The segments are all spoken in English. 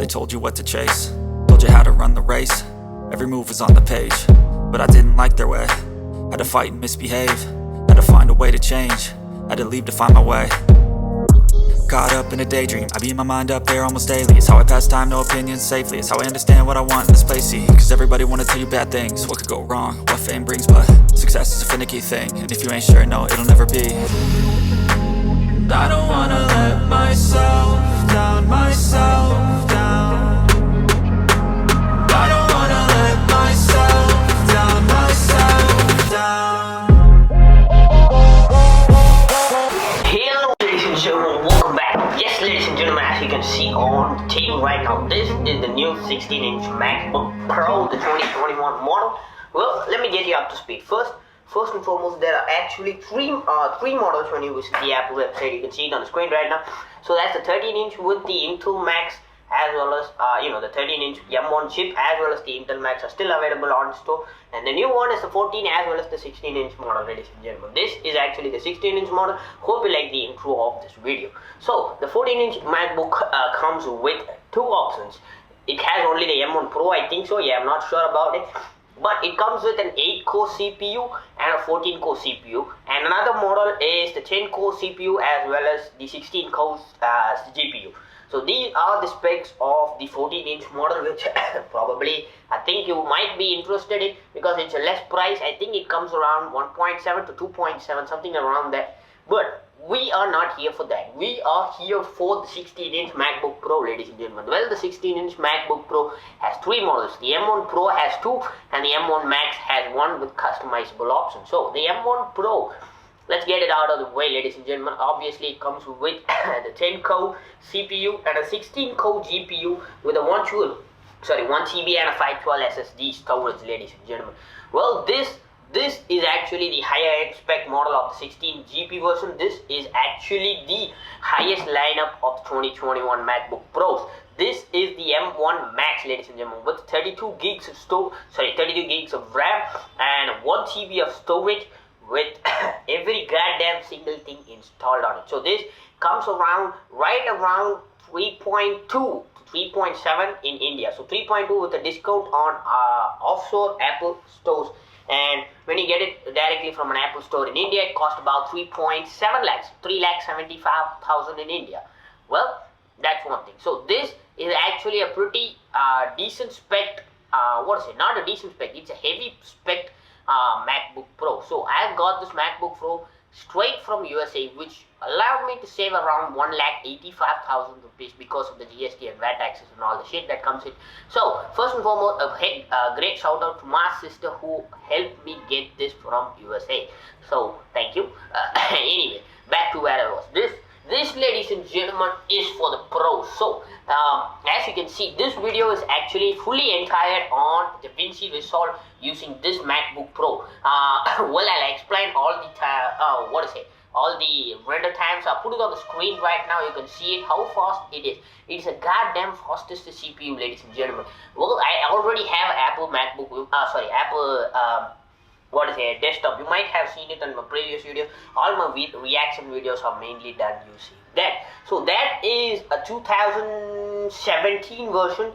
they told you what to chase, told you how to run the race. Every move was on the page, but I didn't like their way. Had to fight and misbehave, had to find a way to change, had to leave to find my way. Caught up in a daydream, I beat my mind up there almost daily. It's how I pass time, no opinions safely. It's how I understand what I want in this place, see. Cause everybody wanna tell you bad things, what could go wrong, what fame brings. But success is a finicky thing, and if you ain't sure, no, it'll never be. I don't wanna let myself down, myself down. I don't wanna let myself down, myself down. Hello ladies and gentlemen, welcome back. Yes ladies and gentlemen, as you can see on the table right now, this is the new 16-inch Mackbook Pro, the 2021 model. Well, let me get you up to speed. First and foremost, there are actually three models when you visit the Apple website. You can see it on the screen right now. So that's the 13-inch with the Intel Max, as well as the 13-inch M1 chip, as well as the Intel Max are still available on store. And the new one is the 14 as well as the 16-inch model, ladies and gentlemen. This is actually the 16-inch model. Hope you like the intro of this video. So the 14-inch MacBook comes with two options. It has only the M1 Pro, I think so. Yeah, I'm not sure about it. But it comes with an 8-core CPU and a 14-core CPU, and another model is the 10-core CPU as well as the 16-core GPU. So these are the specs of the 14-inch model, which probably I think you might be interested in because it's a less price. I think it comes around 1.7 to 2.7, something around that. But we are not here for that. We are here for the 16-inch MacBook Pro, ladies and gentlemen. Well, the 16-inch MacBook Pro has three models. The M1 Pro has two, and the M1 Max has one with customizable options. So the M1 Pro, let's get it out of the way, ladies and gentlemen. Obviously, it comes with the 10-core CPU and a 16-core GPU with a 1 TB and a 512 SSD storage, ladies and gentlemen. Well, this is actually the higher end spec model of the 16 GB version. This is actually the highest lineup of the 2021 MacBook Pros. This is the M1 Max, ladies and gentlemen, with 32 gigs of RAM and 1 TB of storage with every goddamn single thing installed on it. So this comes right around 3.2 to 3.7 in India. So 3.2 with a discount on offshore Apple stores. And when you get it directly from an Apple store in India, it costs about 3.7 lakhs, 3,75,000 in India. Well, that's one thing. So this is actually a pretty decent spec, not a decent spec, it's a heavy spec MacBook Pro. So I got this MacBook Pro straight from USA, which allowed me to save around 1,85,000 rupees because of the GST and VAT taxes and all the shit that comes in. So first and foremost, a great shout out to my sister who helped me get this from USA. So thank you. Anyway, back to where I was. This, ladies and gentlemen, is for the pros. So as you can see, this video is actually fully entire on DaVinci Resolve using this MacBook Pro. Well, I'll explain all the all the render times. I'll put it on the screen right now. You can see it, how fast it is. It is a goddamn fastest CPU, ladies and gentlemen. Well, I already have Apple MacBook, desktop. You might have seen it in my previous videos. All my reaction videos are mainly done using that. So that is a 2017 version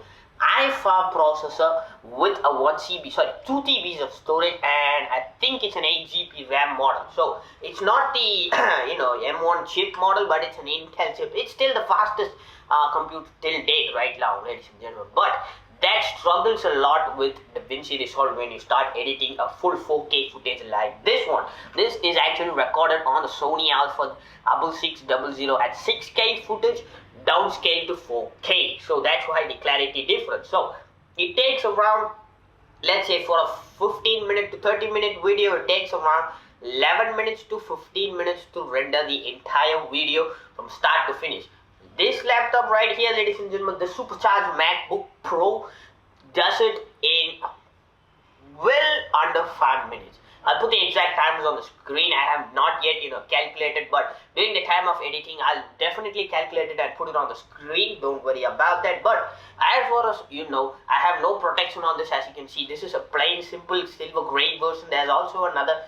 i5 processor with a 2 TBs of storage, and I think it's an 8 GB RAM model. So it's not the M1 chip model, but it's an Intel chip. It's still the fastest computer till date right now, ladies and gentlemen. But that struggles a lot with DaVinci Resolve when you start editing a full 4K footage like this one. This is actually recorded on the Sony Alpha 6600 at 6K footage, downscaled to 4K. So that's why the clarity difference. So it takes around, let's say for a 15-minute to 30-minute video, it takes around 11 minutes to 15 minutes to render the entire video from start to finish. This laptop right here, ladies and gentlemen, the supercharged MacBook Pro, does it in well under 5 minutes. I'll put the exact times on the screen. I have not yet calculated, but during the time of editing, I'll definitely calculate it and put it on the screen. Don't worry about that. But as far as I have no protection on this. As you can see, this is a plain simple silver gray version. There's also another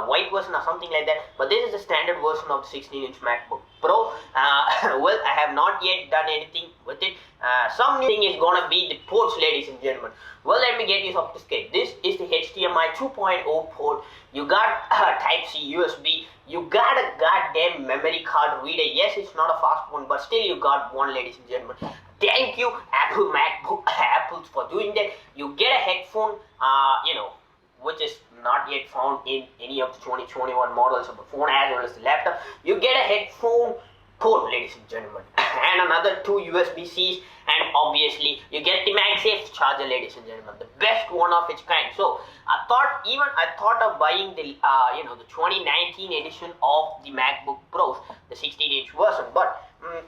white version or something like that, but this is the standard version of the 16-inch MacBook Pro. Well, I have not yet done anything with it. some new thing is gonna be the ports, ladies and gentlemen. Well, let me get you up to scale. This is the HDMI 2.0 port. You got Type C USB. You got a goddamn memory card reader. Yes, it's not a fast one, but still you got one, ladies and gentlemen. Thank you, Apple Mackbook, Apples, for doing that. You get a headphone, which is not yet found in any of the 2021 models of the phone as well as the laptop. You get a headphone port, ladies and gentlemen, and another two USB-Cs, and obviously you get the MagSafe charger, ladies and gentlemen, the best one of its kind. So I thought of buying the the 2019 edition of the MacBook Pros, the 16-inch version. But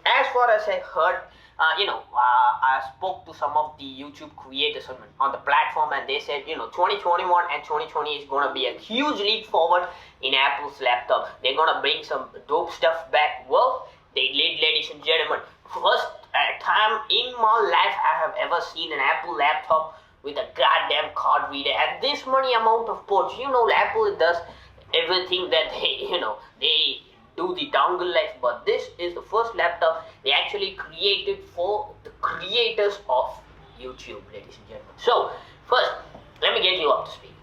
as far as I heard, I spoke to some of the YouTube creators on the platform, and they said 2021 and 2020 is gonna be a huge leap forward in Apple's laptop. They're gonna bring some dope stuff back. Well, they did, ladies and gentlemen. First time in my life I have ever seen an Apple laptop with a goddamn card reader and this many amount of ports. Apple does everything that they do the dongle life, but this is the first laptop they actually created for the creators of YouTube, ladies and gentlemen. So first, let me get you up to speed.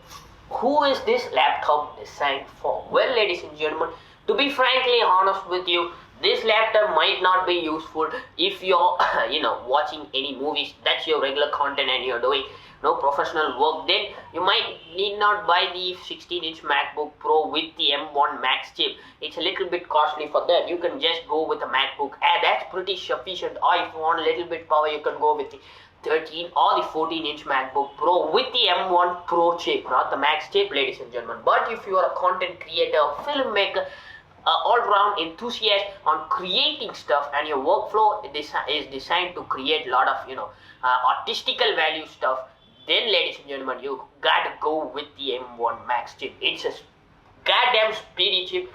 Who is this laptop designed for? Well, ladies and gentlemen, to be frankly honest with you, this laptop might not be useful if you're watching any movies. That's your regular content and you're doing no professional work. Then you might need not buy the 16-inch MacBook Pro with the M1 Max chip. It's a little bit costly for that. You can just go with a MacBook Air. That's pretty sufficient. Or if you want a little bit power, you can go with the 13 or the 14-inch MacBook Pro with the M1 Pro chip, not the Max chip, ladies and gentlemen. But if you are a content creator, filmmaker, all-round enthusiast on creating stuff, and your workflow is designed to create a lot of artistical value stuff, then ladies and gentlemen, you gotta go with the M1 Max chip. It's a goddamn speedy chip,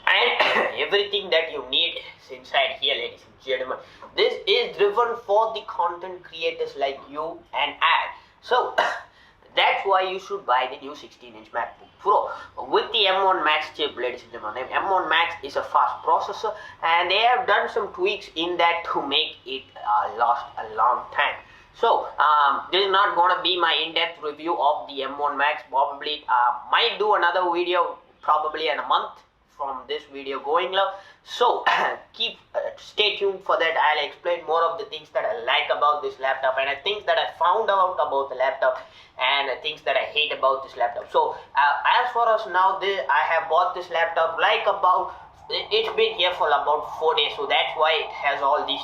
and everything that you need is inside here, ladies and gentlemen. This is driven for the content creators like you and I. So that's why you should buy the new 16-inch MacBook Pro with the M1 Max chip, ladies and gentlemen. M1 Max is a fast processor, and they have done some tweaks in that to make it last a long time. So this is not gonna be my in-depth review of the M1 Max. Probably might do another video probably in a month from this video going live. So stay tuned for that. I'll explain more of the things that I like about this laptop, and the things that I found out about the laptop, and the things that I hate about this laptop. So as far as now, I have bought this laptop it's been here for about 4 days, so that's why it has all these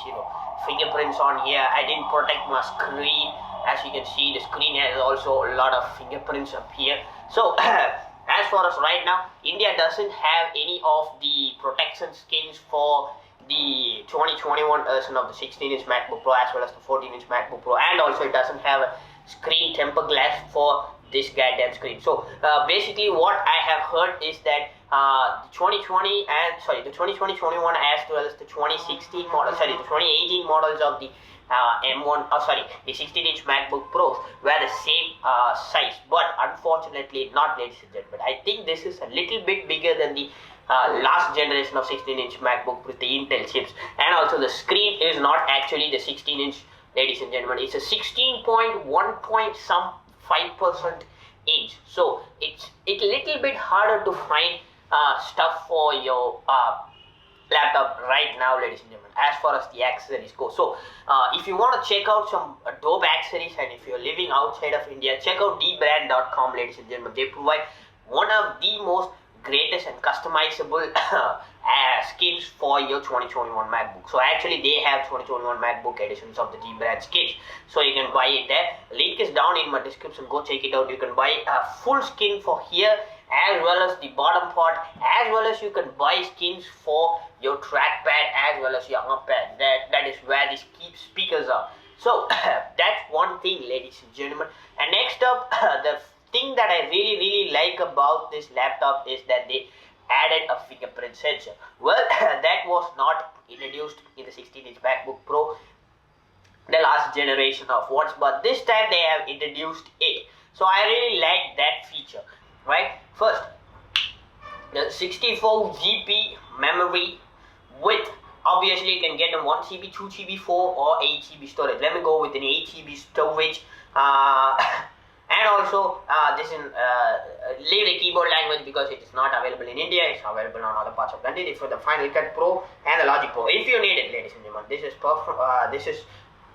fingerprints on here. I didn't protect my screen. As you can see, the screen has also a lot of fingerprints up here. So as far as right now, India doesn't have any of the protection skins for the 2021 version of the 16-inch MacBook Pro as well as the 14-inch MacBook Pro, and also it doesn't have a screen tempered glass for this goddamn screen. So basically what I have heard is that the 2021 as well as the 2016 model, the 2018 models of the the 16-inch MacBook Pros were the same size, but unfortunately not, ladies and gentlemen. I think this is a little bit bigger than the last generation of 16-inch MacBook with the Intel chips, and also the screen is not actually the 16-inch, ladies and gentlemen. It's a 16.1.5% inch, so it's a little bit harder to find stuff for your laptop right now, ladies and gentlemen, as far as the accessories go. So if you want to check out some dope accessories, and if you're living outside of India, check out dbrand.com, ladies and gentlemen. They provide one of the most greatest and customizable skins for your 2021 MacBook. So actually they have 2021 MacBook editions of the dbrand skins, so you can buy it there. Link is down in my description. Go check it out. You can buy a full skin for here as well as the bottom part, as well as you can buy skins for your trackpad as well as your pad. That is where these key speakers are. So that's one thing, ladies and gentlemen. And next up, the thing that I really like about this laptop is that they added a fingerprint sensor. Well, that was not introduced in the 16-inch MacBook Pro, the last generation of ones, but this time they have introduced it. So I really like that feature, right? First, the 64 GB memory with Obviously, you can get them 1 GB, 2 GB, 4 or 8 GB storage. Let me go with an 8 GB storage. And also, this is leave the keyboard language because it is not available in India. It's available on other parts of the country. It's for the Final Cut Pro and the Logic Pro. If you need it, ladies and gentlemen, this is perfect. This is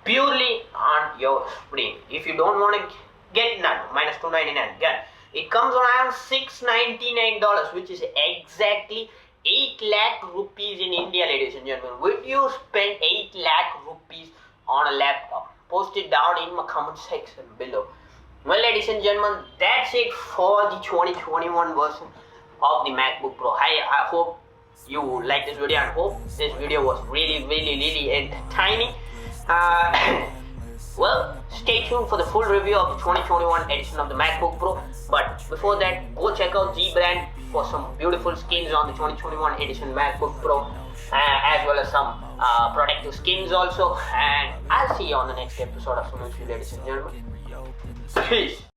purely on your screen. If you don't want to get none, minus $299. Again, it comes around $699, which is exactly 8 lakh rupees in India, ladies and gentlemen. Would you spend 8 lakh rupees on a laptop? Post it down in my comment section below. Well, ladies and gentlemen, that's it for the 2021 version of the MacBook Pro. I hope you like this video and hope this video was really entertaining. Well, stay tuned for the full review of the 2021 edition of the MacBook Pro. But before that, go check out G Brand for some beautiful skins on the 2021 edition MacBook Pro, as well as some protective skins also. And I'll see you on the next episode of Sunil, ladies and gentlemen. Peace.